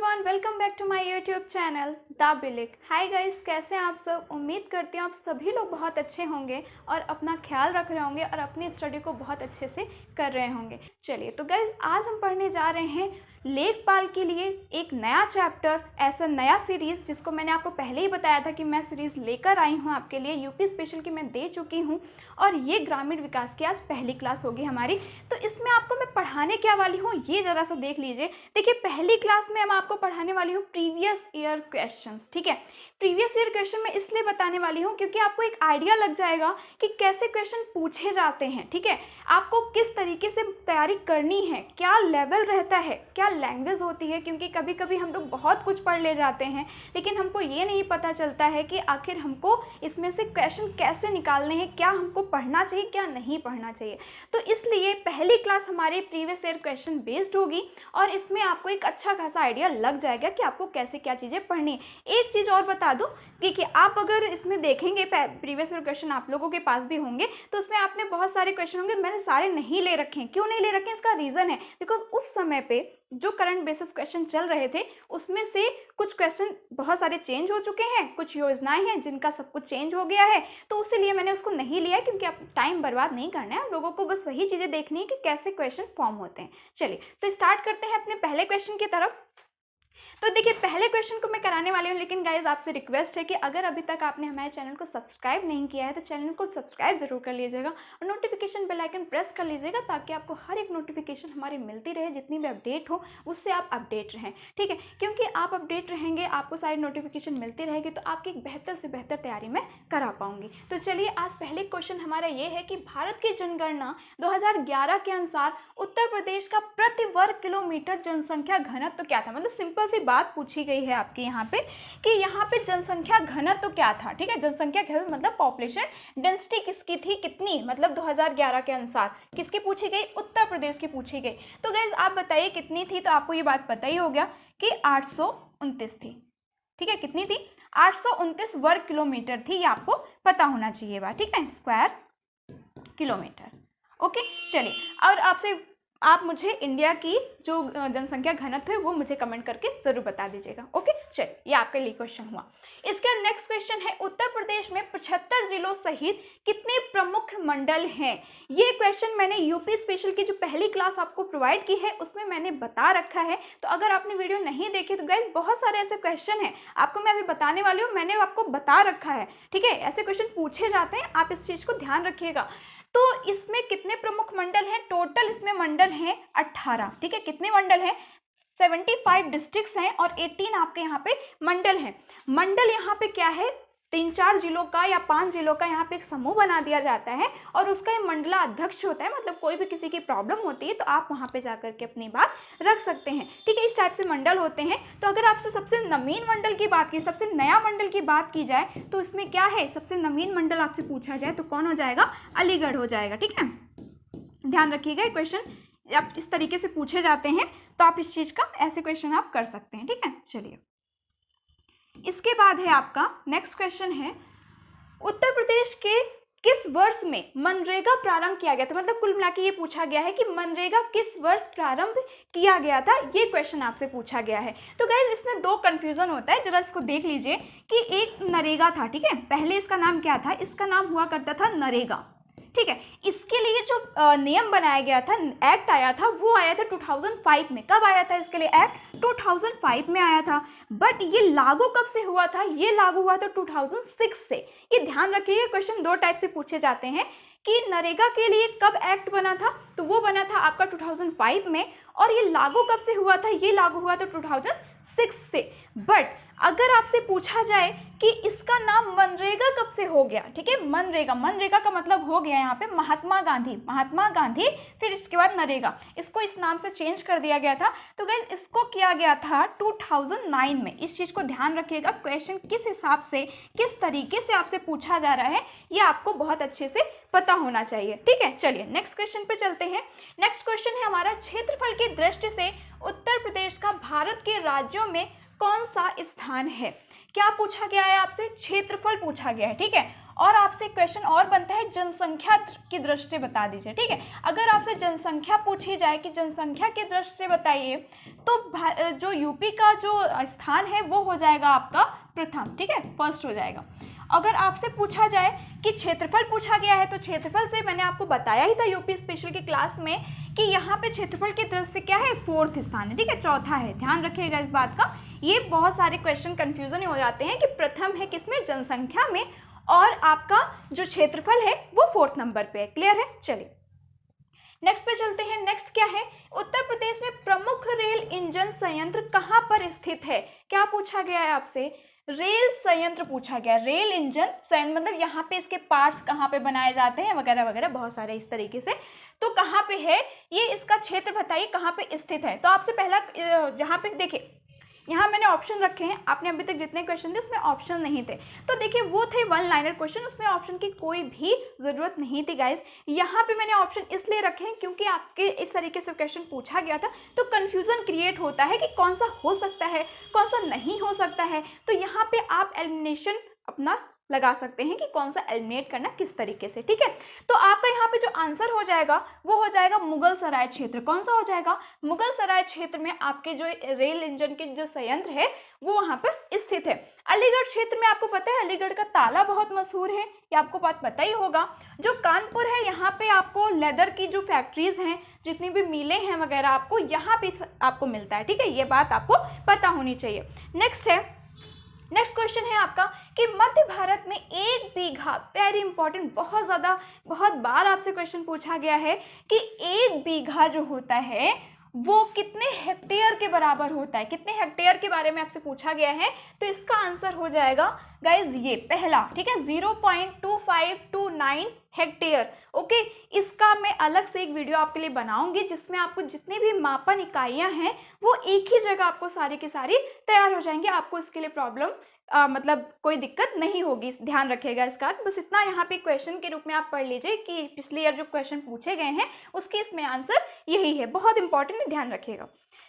Everyone, welcome back to my YouTube channel the बिलिक। Hi guys, कैसे हैं आप सब। उम्मीद करती हूँ आप सभी लोग बहुत अच्छे होंगे और अपना ख्याल रख रहे होंगे और अपनी स्टडी को बहुत अच्छे से कर रहे होंगे। चलिए तो गाइस, आज हम पढ़ने जा रहे हैं लेखपाल के लिए एक नया चैप्टर, ऐसा नया सीरीज़ जिसको मैंने आपको पहले ही बताया था कि मैं सीरीज़ लेकर आई हूँ आपके लिए। यूपी स्पेशल की मैं दे चुकी हूँ और ये ग्रामीण विकास की आज पहली क्लास होगी हमारी। तो इसमें आपको मैं पढ़ाने क्या वाली हूँ ये ज़रा सा देख लीजिए। देखिए, पहली क्लास में मैं आपको पढ़ाने वाली हूँ प्रीवियस ईयर क्वेश्चन। ठीक है, प्रीवियस ईयर क्वेश्चन मैं इसलिए बताने वाली हूँ क्योंकि आपको एक आइडिया लग जाएगा कि कैसे क्वेश्चन पूछे जाते हैं। ठीक है, आपको किस तरीके से तैयारी करनी है, क्या लेवल रहता है, क्या लैंग्वेज होती है, क्योंकि कभी कभी हम लोग बहुत कुछ पढ़ ले जाते हैं लेकिन हमको ये नहीं पता चलता है कि आखिर हमको इसमें से क्वेश्चन कैसे निकालने हैं, क्या हमको पढ़ना चाहिए, क्या नहीं पढ़ना चाहिए। तो इसलिए पहली क्लास हमारी प्रीवियस ईयर क्वेश्चन बेस्ड होगी और इसमें आपको एक अच्छा खासा आइडिया लग जाएगा कि आपको कैसे क्या चीज़ें पढ़नी है। एक चीज़ और बता दूं कि आप अगर इसमें देखेंगे प्रीवियस ईयर क्वेश्चन आप लोगों के पास भी होंगे तो उसमें आपने बहुत सारे क्वेश्चन होंगे, मैंने सारे नहीं ले रखे हैं। क्यों नहीं ले रखे हैं, इसका रीज़न है बिकॉज उस समय पे जो करंट बेसिस क्वेश्चन चल रहे थे उसमें से कुछ क्वेश्चन बहुत सारे चेंज हो चुके हैं, कुछ योजनाएं हैं जिनका सब कुछ चेंज हो गया है, तो इसीलिए मैंने उसको नहीं लिया क्योंकि आप टाइम बर्बाद नहीं करना है, लोगों को बस वही चीज़ें देखनी है कि कैसे क्वेश्चन फॉर्म होते हैं। चलिए तो स्टार्ट करते हैं अपने पहले क्वेश्चन की तरफ। तो देखिए, पहले क्वेश्चन को मैं कराने वाली हूँ, लेकिन गाइज आपसे रिक्वेस्ट है कि अगर अभी तक आपने हमारे चैनल को सब्सक्राइब नहीं किया है तो चैनल को सब्सक्राइब जरूर कर लीजिएगा और नोटिफिकेशन बेल आइकन प्रेस कर लीजिएगा ताकि आपको हर एक नोटिफिकेशन हमारी मिलती रहे, जितनी भी अपडेट हो उससे आप अपडेट रहें। ठीक है, क्योंकि आप अपडेट रहेंगे, आपको सारी नोटिफिकेशन मिलती रहेगी तो आपकी एक बेहतर से बेहतर तैयारी मैं करा पाऊंगी। तो चलिए, आज पहले क्वेश्चन हमारा ये है कि भारत की जनगणना 2011 के अनुसार उत्तर प्रदेश का प्रति वर्ग किलोमीटर जनसंख्या घनत्व क्या था। मतलब सिंपल सी बात पूछी गई है आपके यहाँ पे कि यहाँ पे जनसंख्या घनत्व क्या था। ठीक है, जनसंख्या घनत्व मतलब पॉपुलेशन डेंसिटी किसकी थी, कितनी, मतलब 2011 के अनुसार किसकी पूछी गई, उत्तर प्रदेश की पूछी गई। तो गाइस आप बताइए कितनी थी, तो आपको ये बात पता ही हो गया कि 829 थी। ठीक है, कितनी थी, 829 वर्ग किलोमीटर थी, ये आपको पता होना चाहिए बात। ठीक है, स्क्वायर किलोमीटर। ओके, चलिए और आप मुझे इंडिया की जो जनसंख्या घनत्व है वो मुझे कमेंट करके जरूर बता दीजिएगा। ओके, चलिए ये आपके लिए क्वेश्चन हुआ। इसका नेक्स्ट क्वेश्चन है, उत्तर प्रदेश में 75 जिलों सहित कितने प्रमुख मंडल हैं। ये क्वेश्चन मैंने यूपी स्पेशल की जो पहली क्लास आपको प्रोवाइड की है उसमें मैंने बता रखा है, तो अगर आपने वीडियो नहीं देखी तो गाइस बहुत सारे ऐसे क्वेश्चन हैं आपको मैं अभी बताने वाली हूँ, मैंने आपको बता रखा है। ठीक है, ऐसे क्वेश्चन पूछे जाते हैं, आप इस चीज को ध्यान रखिएगा। तो इसमें कितने प्रमुख मंडल हैं, टोटल इसमें मंडल हैं 18। ठीक है, कितने मंडल हैं, 75 डिस्ट्रिक्ट्स हैं और 18 आपके यहाँ पे मंडल हैं। मंडल यहाँ पे क्या है, 3-4 जिलों का या 5 जिलों का यहाँ पे एक समूह बना दिया जाता है और उसका ये मंडला अध्यक्ष होता है। मतलब कोई भी किसी की प्रॉब्लम होती है तो आप वहाँ पे जाकर के अपनी बात रख सकते हैं। ठीक है, इस टाइप से मंडल होते हैं। तो अगर आपसे सबसे नवीन मंडल की बात की, सबसे नया मंडल की बात की जाए तो इसमें क्या है, सबसे नवीन मंडल आपसे पूछा जाए तो कौन हो जाएगा, अलीगढ़ हो जाएगा। ठीक है, ध्यान रखिएगा, क्वेश्चन आप इस तरीके से पूछे जाते हैं तो आप इस चीज का ऐसे क्वेश्चन आप कर सकते हैं। ठीक है, चलिए इसके बाद है आपका नेक्स्ट क्वेश्चन है, उत्तर प्रदेश के किस वर्ष में मनरेगा प्रारंभ किया गया था। मतलब कुल मिला के ये पूछा गया है कि मनरेगा किस वर्ष प्रारंभ किया गया था, ये क्वेश्चन आपसे पूछा गया है। तो गाइस इसमें दो कंफ्यूजन होता है, जरा इसको देख लीजिए कि एक नरेगा था। ठीक है, पहले इसका नाम क्या था, इसका नाम हुआ करता था नरेगा। ठीक है, इसके लिए जो नियम बनाया गया था, एक्ट आया था, वो आया था 2005 में। कब आया था इसके लिए एक्ट, 2005 में आया था। बट ये लागू कब से हुआ था, ये लागू हुआ था 2006 से। ये ध्यान रखिए, क्वेश्चन दो टाइप से पूछे जाते हैं कि नरेगा के लिए कब एक्ट बना था, तो वो बना था आपका 2005 में, और ये लागू कब से हुआ था, ये लागू हुआ था 2006 से। बट अगर आपसे पूछा जाए कि इसका नाम मनरेगा कब से हो गया, ठीक है, मनरेगा, मनरेगा का मतलब हो गया यहाँ पे महात्मा गांधी, महात्मा गांधी, फिर इसके बाद नरेगा, इसको इस नाम से चेंज कर दिया गया था। तो गाइस इसको किया गया था 2009 में। इस चीज को ध्यान रखिएगा, क्वेश्चन किस हिसाब से, किस तरीके से आपसे पूछा जा रहा है ये आपको बहुत अच्छे से पता होना चाहिए। ठीक है, चलिए नेक्स्ट क्वेश्चन पे चलते हैं। नेक्स्ट क्वेश्चन है हमारा, क्षेत्रफल की दृष्टि से उत्तर प्रदेश का भारत के राज्यों में कौन सा स्थान है। क्या पूछा गया है आपसे, क्षेत्रफल पूछा गया है। ठीक है, और आपसे क्वेश्चन और बनता है जनसंख्या की दृष्टि से बता दीजिए, ठीक है। अगर आपसे जनसंख्या पूछी जाए कि जनसंख्या की दृष्टि से बताइए, तो जो यूपी का जो स्थान है वो हो जाएगा आपका प्रथम, ठीक है, फर्स्ट हो जाएगा। अगर आपसे पूछा जाए कि क्षेत्रफल पूछा गया है, तो क्षेत्रफल से मैंने आपको बताया ही था यूपी स्पेशल की क्लास में कि यहाँ पे क्षेत्रफल की दृष्टि से क्या है, फोर्थ स्थान है, ठीक है, चौथा है। ध्यान रखिएगा इस बात का, ये बहुत सारे क्वेश्चन कंफ्यूजन हो जाते हैं कि प्रथम है किसमें, जनसंख्या में, और आपका जो क्षेत्रफल है वो फोर्थ नंबर पे है। क्लियर है? चलिए नेक्स्ट पे चलते हैं। नेक्स्ट क्या है, उत्तर प्रदेश में प्रमुख रेल इंजन संयंत्र कहाँ पर स्थित है। क्या पूछा गया है आपसे, रेल संयंत्र पूछा गया। रेल इंजन संयंत्र मतलब यहाँ पे इसके पार्ट्स कहाँ पे बनाए जाते हैं वगैरह वगैरह, बहुत सारे इस तरीके से। तो कहाँ पे है ये, इसका क्षेत्र बताइए कहाँ पे स्थित है। तो आपसे पहला जहाँ पे देखिए, यहाँ मैंने ऑप्शन रखे हैं, आपने अभी तक जितने क्वेश्चन थे उसमें ऑप्शन नहीं थे, तो देखिए वो थे वन लाइनर क्वेश्चन, उसमें ऑप्शन की कोई भी ज़रूरत नहीं थी गाइस। यहाँ पे मैंने ऑप्शन इसलिए रखे हैं क्योंकि आपके इस तरीके से क्वेश्चन पूछा गया था, तो कन्फ्यूज़न क्रिएट होता है कि कौन सा हो सकता है कौन सा नहीं हो सकता है। तो यहाँ पे आप एलिमिनेशन अपना लगा सकते हैं कि कौन सा एलिमिनेट करना किस तरीके से, ठीक है। तो आपका यहाँ पे जो आंसर हो जाएगा वो हो जाएगा मुगल सराय क्षेत्र। कौन सा हो जाएगा, मुगल सराय क्षेत्र में आपके जो रेल इंजन के जो संयंत्र है वो वहाँ पर स्थित है। अलीगढ़ क्षेत्र में आपको पता है अलीगढ़ का ताला बहुत मशहूर है, ये आपको बात पता ही होगा। जो कानपुर है यहाँ पे आपको लेदर की जो फैक्ट्रीज हैं, जितनी भी मिलें हैं वगैरह, आपको यहाँ पे आपको मिलता है, ठीक है, ये बात आपको पता होनी चाहिए। नेक्स्ट क्वेश्चन है आपका कि मध्य भारत में 1 बीघा, वेरी इंपॉर्टेंट, बहुत बार आपसे क्वेश्चन पूछा गया है कि 1 बीघा जो होता है वो कितने हेक्टेयर के बराबर होता है। कितने हेक्टेयर के बारे में आपसे पूछा गया है, तो इसका आंसर हो जाएगा गाइज ये पहला, ठीक है, 0.2529 हेक्टेयर। ओके, इसका मैं अलग से एक वीडियो आपके लिए बनाऊंगी जिसमें आपको जितनी भी मापन इकाइयां हैं वो एक ही जगह आपको सारी की सारी तैयार हो जाएंगे। आपको इसके लिए प्रॉब्लम मतलब कोई दिक्कत नहीं होगी, ध्यान रखिएगा इसका। बस इतना यहाँ पे क्वेश्चन के रूप में आप पढ़ लीजिए कि पिछले ईयर जो क्वेश्चन पूछे गए हैं उसके इसमें आंसर यही है, बहुत इंपॉर्टेंट है, ध्यान रखिएगा।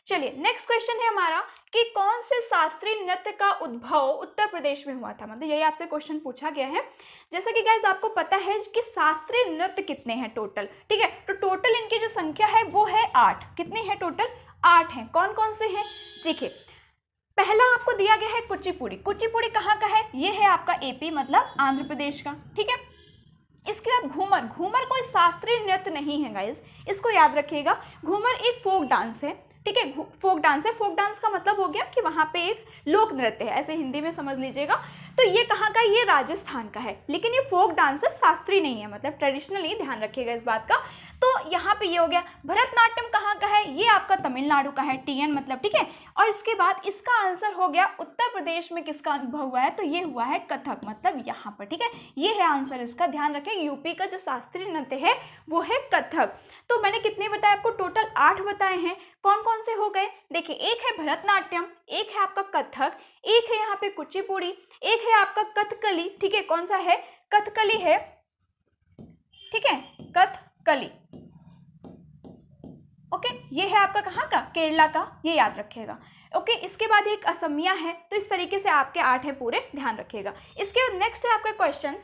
चलिए नेक्स्ट क्वेश्चन है हमारा कि कौन से शास्त्रीय नृत्य का उद्भव उत्तर प्रदेश में हुआ था। मतलब यही आपसे क्वेश्चन पूछा गया है। जैसा कि गाइस आपको पता है कि शास्त्रीय नृत्य कितने हैं टोटल, ठीक है, तो टोटल इनकी जो संख्या है वो है 8। कितने हैं टोटल, 8 हैं। कौन कौन से हैं, देखिए पहला आपको दिया गया है कुचिपुड़ी। कुचिपुड़ी कहाँ का है, ये है आपका एपी मतलब आंध्र प्रदेश का, ठीक है। इसके बाद घूमर। घूमर कोई शास्त्रीय नृत्य नहीं है गाइस, इसको याद रखिएगा। घूमर एक फोक डांस है, ठीक है, फोक डांस है। फोक डांस का मतलब हो गया कि वहाँ पे एक लोक नृत्य है, ऐसे हिंदी में समझ लीजिएगा। तो ये कहाँ का, ये राजस्थान का है, लेकिन ये फोक डांस है, शास्त्रीय नहीं है, मतलब ट्रेडिशनल ही, ध्यान रखिएगा इस बात का। तो यहाँ पे ये हो गया। भरतनाट्यम कहाँ का है, ये आपका तमिलनाडु का है, टीएन मतलब, ठीक है। और इसके बाद इसका आंसर हो गया उत्तर प्रदेश में किसका अनुभव हुआ है, तो ये हुआ है कथक, मतलब यहाँ पर, ठीक है, ये है आंसर इसका। ध्यान रखें यूपी का जो शास्त्रीय नृत्य है वो है कथक। तो मैंने कितने बताए आपको, टोटल 8 बताए हैं। कौन कौन से हो गए, देखिए एक है भरतनाट्यम, एक है आपका कथक, एक है यहाँ पे कुचिपुड़ी, एक है आपका कथकली, ठीक है, कौन सा है, कथकली है, ठीक है, कथकली। ओके, ये है आपका कहाँ का, केरला का, ये याद रखिएगा। ओके, इसके बाद एक असमिया है। तो इस तरीके से आपके 8 है पूरे, ध्यान रखिएगा। इसके बाद नेक्स्ट है आपका क्वेश्चन,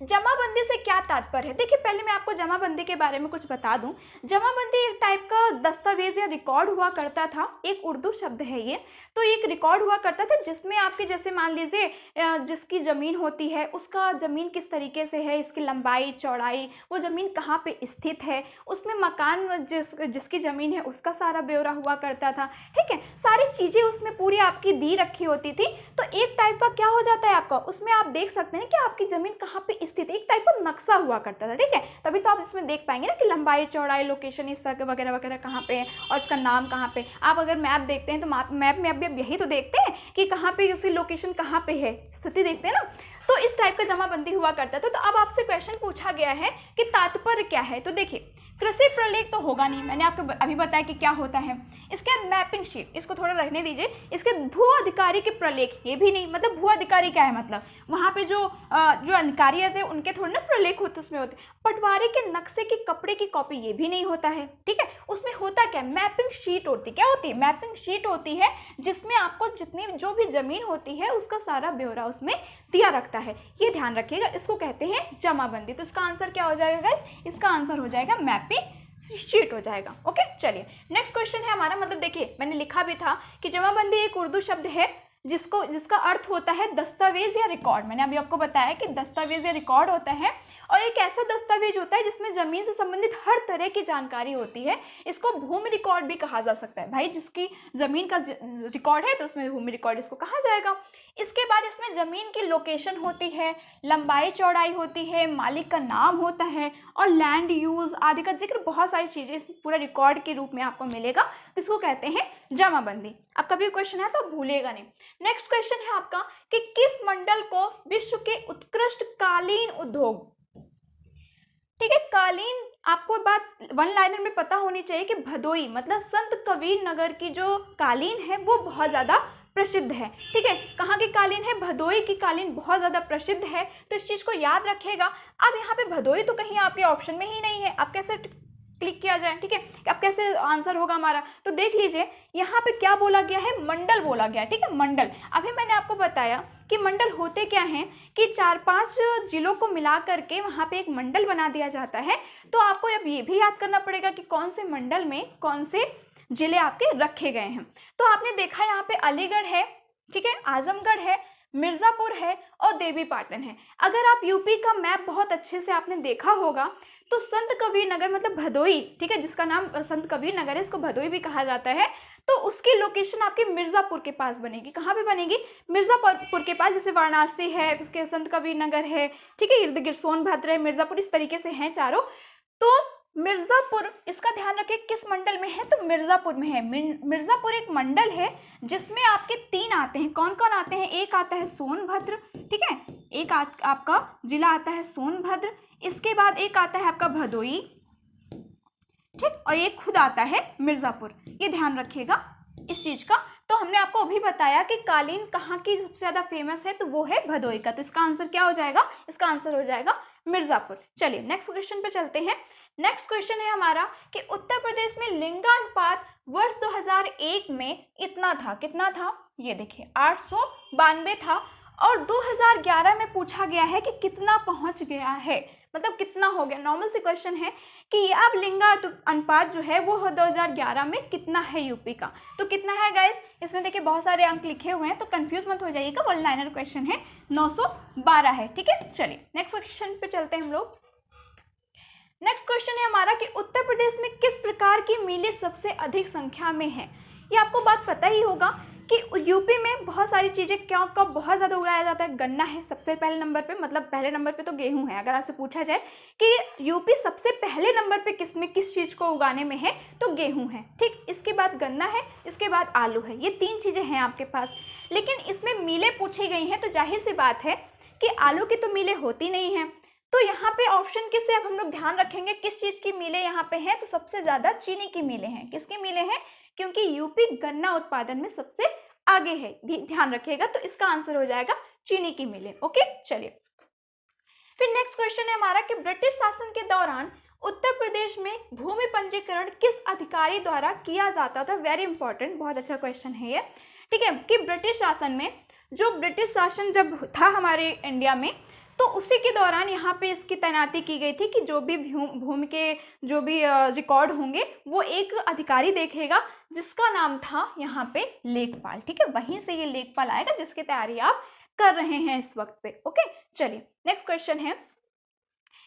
जमाबंदी से क्या तात्पर्य है। देखिए पहले मैं आपको जमाबंदी के बारे में कुछ बता दूं। जमाबंदी एक टाइप का दस्तावेज या रिकॉर्ड हुआ करता था, एक उर्दू शब्द है ये। तो एक रिकॉर्ड हुआ करता था जिसमें आपके जैसे मान लीजिए जिसकी ज़मीन होती है उसका ज़मीन किस तरीके से है, इसकी लंबाई चौड़ाई, वो ज़मीन कहाँ पे स्थित है, उसमें मकान जिसकी ज़मीन है उसका सारा ब्यौरा हुआ करता था, ठीक है, सारी चीज़ें उसमें पूरी आपकी दी रखी होती थी। तो एक टाइप का क्या हो जाता है आपका, उसमें आप देख सकते हैं कि आपकी ज़मीन कहाँ पे स्थित, एक टाइप का नक्शा हुआ करता था, ठीक है। तभी तो आप इसमें देख पाएंगे ना कि लंबाई चौड़ाई लोकेशन इस तरह वगैरह वगैरह कहाँ पे है और इसका नाम कहाँ पे। आप अगर मैप देखते हैं तो मैप में अब यही तो देखते हैं कि कहाँ पे उसकी लोकेशन कहाँ पे है, स्थिति देखते हैं ना। तो इस टाइप का जमाबंदी हुआ करता था। तो अब आपसे क्वेश्चन पूछा गया है कि तात्पर्य क्या है। तो देखिए कृषि प्रलेख तो होगा नहीं, मैंने आपको अभी बताया कि क्या होता है। इसके बाद मैपिंग शीट, इसको थोड़ा रखने दीजिए। इसके भू अधिकारी के प्रलेख, ये भी नहीं, मतलब भू अधिकारी क्या है, मतलब वहाँ पे जो अधिकारी रहते हैं उनके थोड़े ना प्रलेख होते उसमें होते। पटवारी के नक्शे की कपड़े की कॉपी, ये भी नहीं होता है, ठीक है। उसमें होता क्या, मैपिंग शीट होती, क्या होती है, मैपिंग शीट होती है, जिसमें आपको जितनी जो भी जमीन होती है उसका सारा ब्यौरा उसमें दिया रखता है। ये ध्यान रखिएगा, इसको कहते हैं जमाबंदी। तो इसका आंसर क्या हो जाएगा गाइस, इसका आंसर हो जाएगा मैपिंग शीट हो जाएगा। ओके, चलिए नेक्स्ट क्वेश्चन है हमारा, मतलब देखिए मैंने लिखा भी था कि जमाबंदी एक उर्दू शब्द है जिसका अर्थ होता है दस्तावेज या रिकॉर्ड। मैंने अभी आपको बताया कि दस्तावेज या रिकॉर्ड होता है, और एक ऐसा दस्तावेज होता है जिसमें जमीन से संबंधित हर तरह की जानकारी होती है। इसको भूमि रिकॉर्ड भी कहा जा सकता है। भाई जिसकी जमीन का रिकॉर्ड है तो उसमें भूमि रिकॉर्ड इसको कहा जाएगा। इसके बाद इसमें जमीन की लोकेशन होती है, लंबाई चौड़ाई होती है, मालिक का नाम होता है, और लैंड यूज आदि का जिक्र, बहुत सारी चीजें पूरा रिकॉर्ड के रूप में आपको मिलेगा। तो इसको कहते हैं जमाबंदी। अब कभी क्वेश्चन है तो भूलिएगा नहीं। नेक्स्ट क्वेश्चन है आपका कि किस मंडल को विश्व के उत्कृष्ट कालीन उद्योग, ठीक है, कालीन, आपको बात वन लाइनर में पता होनी चाहिए कि भदोई मतलब संत कबीर नगर की जो कालीन है वो बहुत ज़्यादा प्रसिद्ध है। ठीक है, कहाँ की कालीन है, भदोई की कालीन बहुत ज़्यादा प्रसिद्ध है, तो इस चीज़ को याद रखिएगा। अब यहाँ पे भदोई तो कहीं आपके ऑप्शन में ही नहीं है, आप कैसे क्लिक किया जाए, ठीक है, अब कैसे आंसर होगा हमारा, तो देख लीजिए यहाँ पे क्या बोला गया है, मंडल बोला गया है। ठीक है, मंडल, अभी मैंने आपको बताया कि मंडल होते क्या हैं कि 4-5 जिलों को मिला करके वहाँ पे एक मंडल बना दिया जाता है। तो आपको अब ये भी याद करना पड़ेगा कि कौन से मंडल में कौन से जिले आपके रखे गए हैं। तो आपने देखा यहाँ पे अलीगढ़ है, ठीक है, आजमगढ़ है, मिर्ज़ापुर है और देवी पाटन है। अगर आप यूपी का मैप बहुत अच्छे से आपने देखा होगा तो संत कबीर नगर मतलब भदोई, ठीक है, जिसका नाम संत कबीर नगर है, इसको भदोई भी कहा जाता है, तो उसकी लोकेशन आपके मिर्ज़ापुर के पास बनेगी। कहाँ पे बनेगी, मिर्ज़ापुर के पास, जैसे वाराणसी है, उसके संत कबीर नगर है, ठीक है, इर्द गिर्द सोनभद्र है, मिर्ज़ापुर, इस तरीके से हैं चारों। तो मिर्ज़ापुर, इसका ध्यान रखें किस मंडल में है, तो मिर्ज़ापुर में है। मिर्ज़ापुर एक मंडल है जिसमें आपके 3 आते हैं, कौन कौन आते हैं, एक आता है सोनभद्र, ठीक है, एक आपका जिला आता है सोनभद्र, इसके बाद एक आता है आपका भदोई, ठीक, और एक खुद आता है मिर्ज़ापुर। ये ध्यान रखिएगा इस चीज़ का। तो हमने आपको अभी बताया कि कालीन कहाँ की सबसे ज़्यादा फेमस है, तो वो है भदोई का। तो इसका आंसर क्या हो जाएगा, इसका आंसर हो जाएगा मिर्ज़ापुर। चलिए नेक्स्ट क्वेश्चन पे चलते हैं। नेक्स्ट क्वेश्चन है हमारा कि उत्तर प्रदेश में लिंगानुपात वर्ष 2001 में इतना था, कितना था, ये देखिए 892 था, और 2011 में पूछा गया है कि कितना पहुंच गया है, मतलब कितना हो गया। नॉर्मल सी क्वेश्चन है कि अब लिंगानुपात जो है वो 2011 में कितना है यूपी का, तो कितना है गाइस, इसमें देखिए बहुत सारे अंक लिखे हुए हैं, तो कंफ्यूज मत हो जाइएगा, वन लाइनर क्वेश्चन है, 912 है। ठीक है, चलिए नेक्स्ट क्वेश्चन पे चलते हैं हम लोग। नेक्स्ट क्वेश्चन है हमारा कि उत्तर प्रदेश में किस प्रकार की मिलें सबसे अधिक संख्या में है। ये आपको बात पता ही होगा कि यूपी में बहुत सारी चीज़ें क्या कब बहुत ज़्यादा उगाया जाता है, गन्ना है सबसे पहले नंबर पे, मतलब पहले नंबर पे तो गेहूं है। अगर आपसे पूछा जाए कि यूपी सबसे पहले नंबर पे किस चीज़ को उगाने में है, तो गेहूं है, ठीक, इसके बाद गन्ना है, इसके बाद आलू है, ये 3 चीज़ें हैं आपके पास। लेकिन इसमें मिलें पूछी गई हैं, तो जाहिर सी बात है कि आलू की तो मिलें होती नहीं हैं, तो यहाँ पे ऑप्शन किससे अब हम लोग ध्यान रखेंगे, किस चीज़ की मिलें यहाँ पे हैं, तो सबसे ज़्यादा चीनी की मिलें हैं। किसकी मिलें हैं, क्योंकि यूपी गन्ना उत्पादन में सबसे आगे है, ध्यान रखिएगा, तो इसका आंसर हो जाएगा चीनी की मिलें। ओके, चलिए फिर नेक्स्ट क्वेश्चन है हमारा कि ब्रिटिश शासन के दौरान उत्तर प्रदेश में भूमि पंजीकरण किस अधिकारी द्वारा किया जाता था। वेरी इंपॉर्टेंट, बहुत अच्छा क्वेश्चन है ये, ठीक है, कि ब्रिटिश शासन में, जो ब्रिटिश शासन जब था हमारे इंडिया में, तो उसी के दौरान यहाँ पे इसकी तैनाती की गई थी कि जो भी भूमि के जो भी रिकॉर्ड होंगे वो एक अधिकारी देखेगा, जिसका नाम था यहाँ पे लेखपाल। ठीक है, वहीं से ये लेखपाल आएगा जिसकी तैयारी आप कर रहे हैं इस वक्त पे। ओके, चलिए नेक्स्ट क्वेश्चन है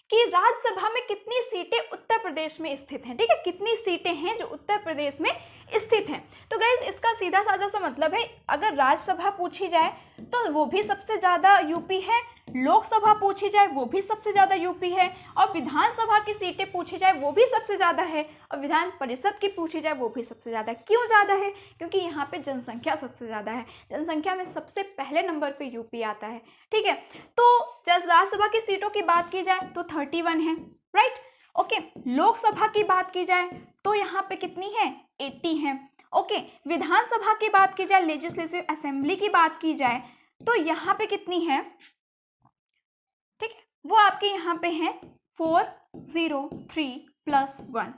कि राज्यसभा में कितनी सीटें उत्तर प्रदेश में स्थित हैं। ठीक है, कितनी सीटें हैं जो उत्तर प्रदेश में स्थित हैं। तो गाइज इसका सीधा साधा सा मतलब है, अगर राज्यसभा पूछी जाए तो वो भी सबसे ज़्यादा यूपी है, लोकसभा पूछी जाए वो भी सबसे ज़्यादा यूपी है, और विधानसभा की सीटें पूछी जाए वो भी सबसे ज़्यादा है, और विधान परिषद की पूछी जाए वो भी सबसे ज़्यादा है। क्यों ज़्यादा है, क्योंकि यहाँ पे जनसंख्या सबसे ज़्यादा है, जनसंख्या में सबसे पहले नंबर पे यूपी आता है। ठीक है, तो जब राज्यसभा की सीटों की बात की जाए तो 31 है, राइट, ओके, लोकसभा की बात की जाए तो यहाँ पे कितनी है, 80 है। ओके, विधानसभा की बात की जाए, लेजिस्लेटिव असेंबली की बात की जाए तो यहाँ पे कितनी है, ठीक है, वो आपके यहाँ पे है 403 + 1,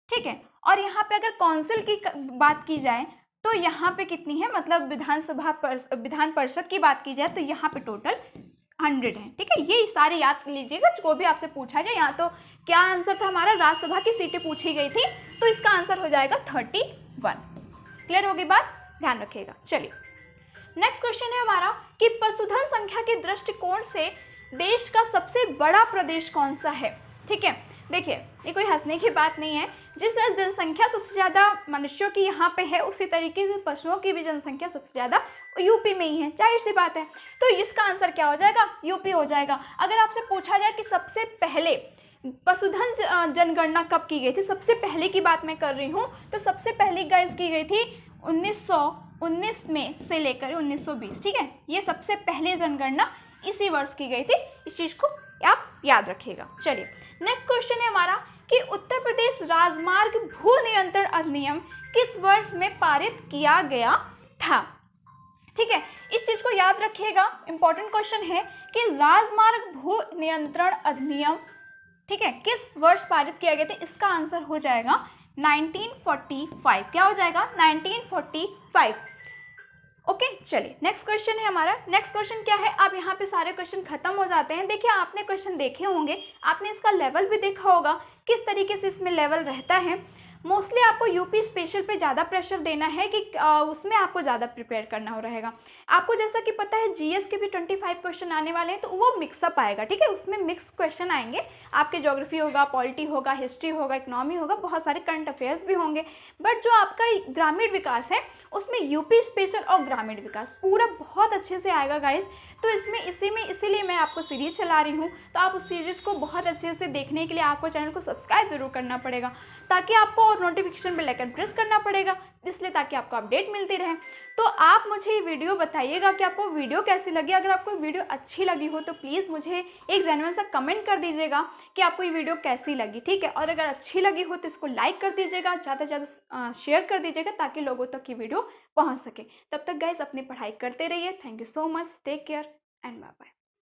ठीक है। और यहाँ पे अगर काउंसिल की बात की जाए तो यहाँ पे कितनी है, मतलब विधान परिषद की बात की जाए तो यहाँ पे टोटल 100 है, ठीक है। ये सारे याद लीजिएगा, जो भी आपसे पूछा जाए। यहाँ तो क्या आंसर था हमारा, राज्यसभा की सीटें पूछी गई थी, तो इसका आंसर हो जाएगा 31। क्लियर होगी बात, ध्यान रखिएगा। चलिए नेक्स्ट क्वेश्चन है हमारा कि पशुधन संख्या के दृष्टिकोण से देश का सबसे बड़ा प्रदेश कौन सा है, ठीक है। देखिए, ये कोई हंसने की बात नहीं है, जिस जनसंख्या सबसे ज़्यादा मनुष्यों की यहाँ पे है, उसी तरीके से पशुओं की भी जनसंख्या सबसे ज़्यादा यूपी में ही है, जाहिर सी बात है। तो इसका आंसर क्या हो जाएगा, यूपी हो जाएगा। अगर आपसे पूछा जाए कि सबसे पहले पशुधन जनगणना कब की गई थी, सबसे पहले की बात मैं कर रही हूँ, तो सबसे पहली गाइस की गई थी 1919 में से लेकर 1920, ठीक है। ये सबसे पहले जनगणना इसी वर्ष की गई थी, इस चीज़ को आप याद रखिएगा। चलिए नेक्स्ट क्वेश्चन है हमारा कि उत्तर प्रदेश राजमार्ग भू नियंत्रण अधिनियम किस वर्ष में पारित किया गया था, ठीक है। इस चीज को याद रखिएगा, इंपॉर्टेंट क्वेश्चन है कि राजमार्ग भू नियंत्रण अधिनियम, ठीक है, किस वर्ष पारित किया गया था। इसका आंसर हो जाएगा 1945। क्या हो जाएगा, 1945। ओके, चलिए नेक्स्ट क्वेश्चन है हमारा। नेक्स्ट क्वेश्चन क्या है, अब यहाँ पे सारे क्वेश्चन खत्म हो जाते हैं। देखिए, आपने क्वेश्चन देखे होंगे, आपने इसका लेवल भी देखा होगा, किस तरीके से इसमें लेवल रहता है। मोस्टली आपको यूपी स्पेशल पे ज़्यादा प्रेशर देना है कि उसमें आपको ज़्यादा प्रिपेयर करना हो रहेगा। आपको जैसा कि पता है जीएस के भी 25 क्वेश्चन आने वाले हैं, तो वो मिक्सअप आएगा, ठीक है। उसमें मिक्स क्वेश्चन आएंगे, आपके ज्योग्राफी होगा, पॉलिटी होगा, हिस्ट्री होगा, इकोनॉमी होगा, बहुत सारे करंट अफेयर्स भी होंगे। बट जो आपका ग्रामीण विकास है उसमें यूपी स्पेशल और ग्रामीण विकास पूरा बहुत अच्छे से आएगा गाइस। तो इसीलिए मैं आपको सीरीज चला रही हूँ, तो आप उस सीरीज को बहुत अच्छे से देखने के लिए आपको चैनल को सब्सक्राइब जरूर करना पड़ेगा, ताकि आपको और नोटिफिकेशन बेल आइकन प्रेस करना पड़ेगा, इसलिए ताकि आपको अपडेट मिलती रहे। तो आप मुझे ये वीडियो बताइएगा कि आपको वीडियो कैसी लगी। अगर आपको वीडियो अच्छी लगी हो तो प्लीज़ मुझे एक जेन्युइन सा कमेंट कर दीजिएगा कि आपको ये वीडियो कैसी लगी, ठीक है। और अगर अच्छी लगी हो तो इसको लाइक कर दीजिएगा, ज़्यादा से ज़्यादा शेयर कर दीजिएगा, ताकि लोगों तक ये वीडियो पहुँच सके। तब तक गाइस अपनी पढ़ाई करते रहिए। Thank you so much, take care and bye bye.